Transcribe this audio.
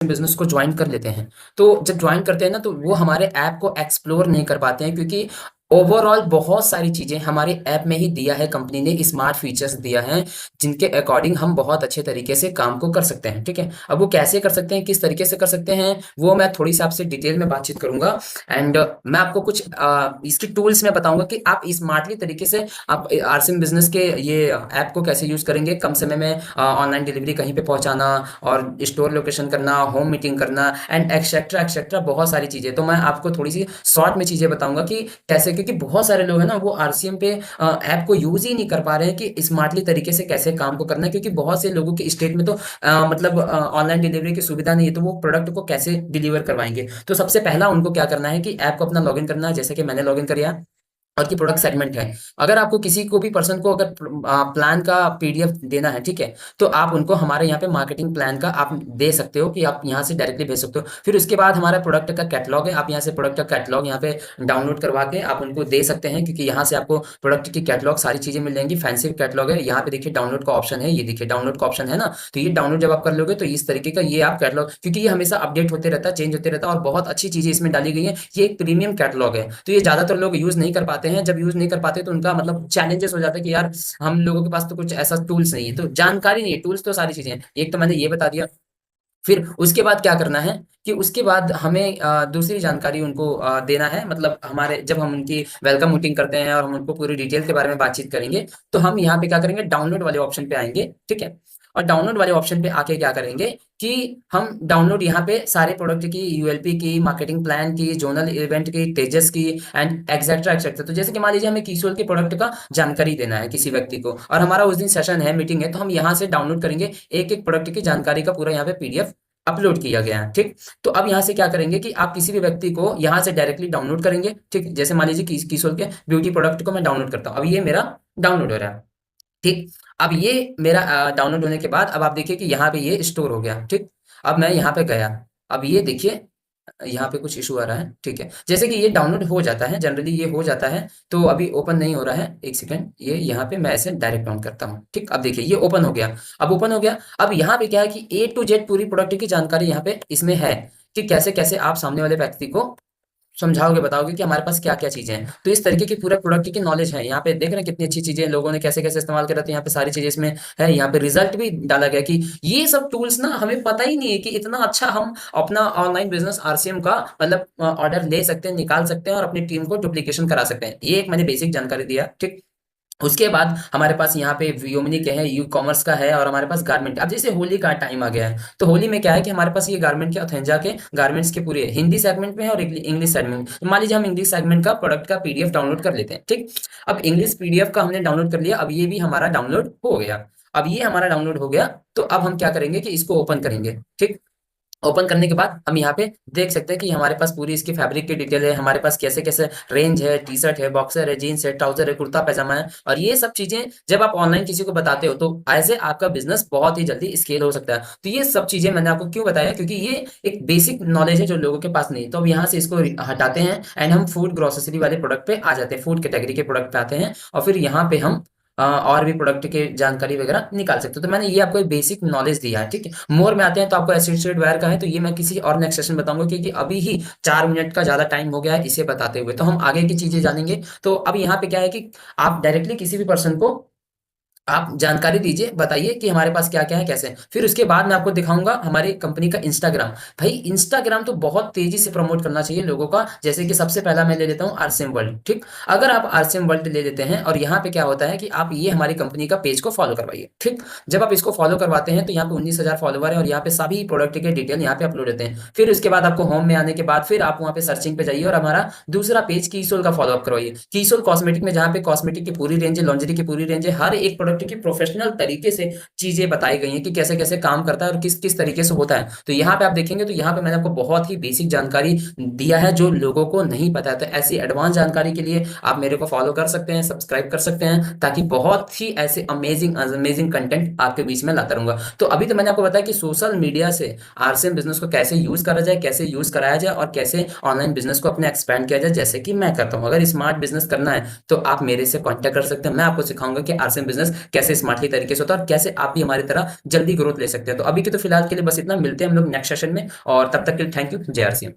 Business को join कर लेते हैं। तो जब ज्वाइन करते हैं ना तो वो हमारे ऐप को एक्सप्लोर नहीं कर पाते हैं, क्योंकि ओवरऑल बहुत सारी चीज़ें हमारे ऐप में ही दिया है, कंपनी ने स्मार्ट फीचर्स दिया है जिनके अकॉर्डिंग हम बहुत अच्छे तरीके से काम को कर सकते हैं। ठीक है, अब वो कैसे कर सकते हैं, किस तरीके से कर सकते हैं, वो मैं थोड़ी सी आपसे डिटेल में बातचीत करूंगा। एंड मैं आपको कुछ इसकी टूल्स में बताऊंगा कि आप स्मार्टली तरीके से आप आरसीएम बिजनेस के ये ऐप को कैसे यूज करेंगे, कम समय में ऑनलाइन डिलीवरी कहीं पे पहुंचाना और स्टोर लोकेशन करना, होम मीटिंग करना एंड एक्सेट्रा एक्सेट्रा बहुत सारी चीजें। तो मैं आपको थोड़ी सी शॉर्ट में चीजें बताऊंगा कि कैसे, क्योंकि बहुत सारे लोग हैं ना वो आरसीएम पे ऐप को यूज ही नहीं कर पा रहे हैं कि स्मार्टली तरीके से कैसे काम को करना है, क्योंकि बहुत से लोगों के स्टेट में तो मतलब ऑनलाइन डिलीवरी की सुविधा नहीं है, तो वो प्रोडक्ट को कैसे डिलीवर करवाएंगे। तो सबसे पहला उनको क्या करना है कि ऐप को अपना लॉगिन करना है, जैसे कि मैंने लॉगिन किया और की प्रोडक्ट सेगमेंट है। अगर आपको किसी को भी पर्सन को अगर प्लान का पीडीएफ देना है, ठीक है, तो आप उनको हमारे यहाँ पे मार्केटिंग प्लान का आप दे सकते हो कि आप यहाँ से डायरेक्टली भेज सकते हो। फिर उसके बाद हमारा प्रोडक्ट का कैटलॉग है, आप यहाँ से प्रोडक्ट का कैटलॉग यहाँ पे डाउनलोड करवा के आप उनको दे सकते हैं, क्योंकि यहाँ से आपको प्रोडक्ट की कैटलॉग सारी चीजें मिल जाएंगी। फैंसी कैटलॉग है, यहाँ पे देखिए डाउनलोड का ऑप्शन है, ये देखिए डाउनलोड का ऑप्शन है ना, तो ये डाउनलोड जब आप कर लोगे तो इस तरीके का ये आप कैटलॉग, क्योंकि ये हमेशा अपडेट होते रहता है, चेंज होते रहता है और बहुत अच्छी चीजें इसमें डाली गई है। ये एक प्रीमियम कैटलॉग है, तो ये ज्यादातर लोग यूज नहीं कर पाते हैं। जब यूज नहीं कर पाते तो उनका मतलब चैलेंजेस हो जाता है कि यार हम लोगों के पास तो कुछ ऐसा टूल्स नहीं है, तो जानकारी नहीं है। टूल्स तो सारी चीजें हैं, एक तो मैंने ये बता दिया। फिर उसके बाद क्या करना है कि उसके बाद हमें दूसरी जानकारी उनको देना है, मतलब हमारे जब हम उनकी वेलकम मीटिंग करते हैं और हम उनको पूरी डिटेल के बारे में बातचीत करेंगे, तो हम यहाँ पे क्या करेंगे, डाउनलोड वाले ऑप्शन पे आएंगे। ठीक है, और डाउनलोड वाले ऑप्शन पे आके क्या करेंगे कि हम डाउनलोड यहाँ पे सारे प्रोडक्ट की, यूएलपी की, मार्केटिंग प्लान की, जोनल इवेंट की, तेजस की एंड एक्सेट्रा एक्सेट्रा। तो जैसे कि मान लीजिए हमें किशोर के प्रोडक्ट का जानकारी देना है किसी व्यक्ति को और हमारा उस दिन सेशन है, मीटिंग है, तो हम यहाँ से डाउनलोड करेंगे एक एक प्रोडक्ट की जानकारी का पूरा यहाँ पे पीडीएफ अपलोड किया गया है। ठीक, तो अब यहाँ से क्या करेंगे कि आप किसी भी व्यक्ति को यहाँ से डायरेक्टली डाउनलोड करेंगे। ठीक, जैसे मान लीजिए किशोर के ब्यूटी प्रोडक्ट को मैं डाउनलोड करता हूँ, अब ये मेरा डाउनलोड हो रहा है। ठीक, अब ये मेरा डाउनलोड होने के बाद अब आप देखिए कि यहाँ पे ये स्टोर हो गया। ठीक, अब मैं यहाँ पे गया, अब ये देखिए यहाँ पे कुछ इशू आ रहा है। ठीक है, जैसे कि ये डाउनलोड हो जाता है, जनरली ये हो जाता है, तो अभी ओपन नहीं हो रहा है, एक सेकंड, ये यहाँ पे मैं ऐसे डायरेक्ट ऑन करता हूँ। ठीक, अब देखिए ये ओपन हो गया। अब ओपन हो गया, अब यहाँ पे क्या है कि ए टू जेड पूरी प्रोडक्ट की जानकारी यहाँ पे इसमें है कि कैसे कैसे आप सामने वाले व्यक्ति को समझाओगे, बताओगे कि हमारे पास क्या-क्या चीज़ें हैं। तो इस तरीके की पूरा प्रोडक्ट की नॉलेज है। यहाँ पे देख रहे हैं कितनी अच्छी चीज़ें लोगों ने कैसे-कैसे इस्तेमाल करा, तो यहाँ पे सारी चीज़ें इसमें है। यहाँ पे रिज़ल्ट भी डाला गया कि ये सब टूल्स ना हमें पता ही नहीं है कि इतना अच्छा हम अपना ऑनलाइन बिज़नेस आरसीएम का मतलब ऑर्डर ले सकते हैं, निकाल सकते हैं और अपनी टीम को डुप्लीकेशन करा सकते हैं। ये एक मैंने बेसिक जानकारी दिया, ठीक। उसके बाद हमारे पास यहाँ पे वियोमनी के है, ई कॉमर्स का है और हमारे पास गारमेंट। अब जैसे होली का टाइम आ गया है, तो होली में क्या है कि हमारे पास ये गारमेंट के ऑथेंजा के गारमेंट्स के पूरे हिंदी सेगमेंट में है और इंग्लिश सेगमेंट। तो मान लीजिए हम इंग्लिश सेगमेंट का प्रोडक्ट का पीडीएफ डाउनलोड कर लेते हैं। ठीक, अब इंग्लिश पीडीएफ का हमने डाउनलोड कर लिया, अब ये भी हमारा डाउनलोड हो गया। अब ये हमारा डाउनलोड हो गया, तो अब हम क्या करेंगे कि इसको ओपन करेंगे। ठीक, ओपन करने के बाद हम यहाँ पे देख सकते हैं कि हमारे पास पूरी इसकी फैब्रिक की डिटेल है, हमारे पास कैसे कैसे रेंज है, टी शर्ट है, बॉक्सर है, जीन्स है, ट्राउजर है, कुर्ता पैजामा है। और ये सब चीजें जब आप ऑनलाइन किसी को बताते हो तो ऐसे आपका बिजनेस बहुत ही जल्दी स्केल हो सकता है। तो ये सब चीजें मैंने आपको क्यों बताया, क्योंकि ये एक बेसिक नॉलेज है जो लोगों के पास नहीं है। तो अब यहाँ से इसको हटाते हैं एंड हम फूड ग्रोसरी वाले प्रोडक्ट पे आ जाते हैं, फूड कैटेगरी के प्रोडक्ट पे आते हैं और फिर यहाँ पे हम और भी प्रोडक्ट के जानकारी वगैरह निकाल सकते हो। तो मैंने ये आपको एक बेसिक नॉलेज दिया है, ठीक है। मोर में आते हैं तो आपको एसोसिएट वायर का है, तो ये मैं किसी और नेक्स्ट सेशन बताऊंगा, क्योंकि अभी ही 4 मिनट का ज्यादा टाइम हो गया है इसे बताते हुए, तो हम आगे की चीजें जानेंगे। तो अब यहाँ पे क्या है कि आप डायरेक्टली किसी भी पर्सन को आप जानकारी दीजिए, बताइए कि हमारे पास क्या-क्या है, कैसे। फिर उसके बाद मैं आपको दिखाऊँगा हमारी कंपनी का इंस्टाग्राम। भाई इंस्टाग्राम तो बहुत तेज़ी से प्रमोट करना चाहिए लोगों का। जैसे कि सबसे पहला मैं ले लेता हूँ आरसीएम वर्ल्ड, ठीक? अगर आप आरसीएम वर्ल्ड ले लेते हैं और यहाँ पे क्या होता है कि आप ये हमारी कंपनी का पेज को फॉलो करवाइए, ठीक? जब आप इसको फॉलो करवाते हैं तो यहाँ पे 19,000 फॉलोवर है और यहाँ पे सभी प्रोडक्ट के डिटेल यहाँ पे अपलोड होते हैं। फिर उसके बाद आपको होम में आने के बाद फिर आप वहाँ पे सर्चिंग पे जाइए और हमारा दूसरा पेज कीसोल का फॉलो अप करवाइए। कीसोल कॉस्मेटिक में जहाँ पे कॉस्मेटिक की पूरी रेंज है, लॉन्जरी की पूरी रेंज है, हर एक प्रोडक्ट की प्रोफेशनल तरीके से चीजें बताई गई हैं कि कैसे कैसे काम करता है और किस किस तरीके से होता है। तो यहाँ पे आप देखेंगे तो यहाँ पे मैंने आपको बहुत ही बेसिक जानकारी दिया है जो लोगों को नहीं पता है। तो ऐसी एडवांस जानकारी के लिए आप मेरे को फॉलो कर सकते हैं, सब्सक्राइब कर सकते हैं, ताकि बहुत ही ऐसे अमेजिंग अमेजिंग कंटेंट आपके बीच में लाता रहूंगा। तो अभी तो मैंने आपको बताया कि सोशल मीडिया से आरसीएम बिजनेस को कैसे यूज करा जाए, कैसे यूज कराया जाए और कैसे ऑनलाइन बिजनेस को अपने एक्सपेंड किया जाए, जैसे कि मैं करता हूँ। अगर स्मार्ट बिजनेस करना है तो आप मेरे से कांटेक्ट कर सकते हैं, मैं आपको सिखाऊंगा कि आरसीएम बिजनेस कैसे स्मार्टली तरीके से होता है और कैसे आप भी हमारी तरह जल्दी ग्रोथ ले सकते हैं। तो अभी के तो फिलहाल के लिए बस इतना, मिलते हैं हम लोग नेक्स्ट सेशन में, और तब तक के लिए थैंक यू। जय आर सी एम।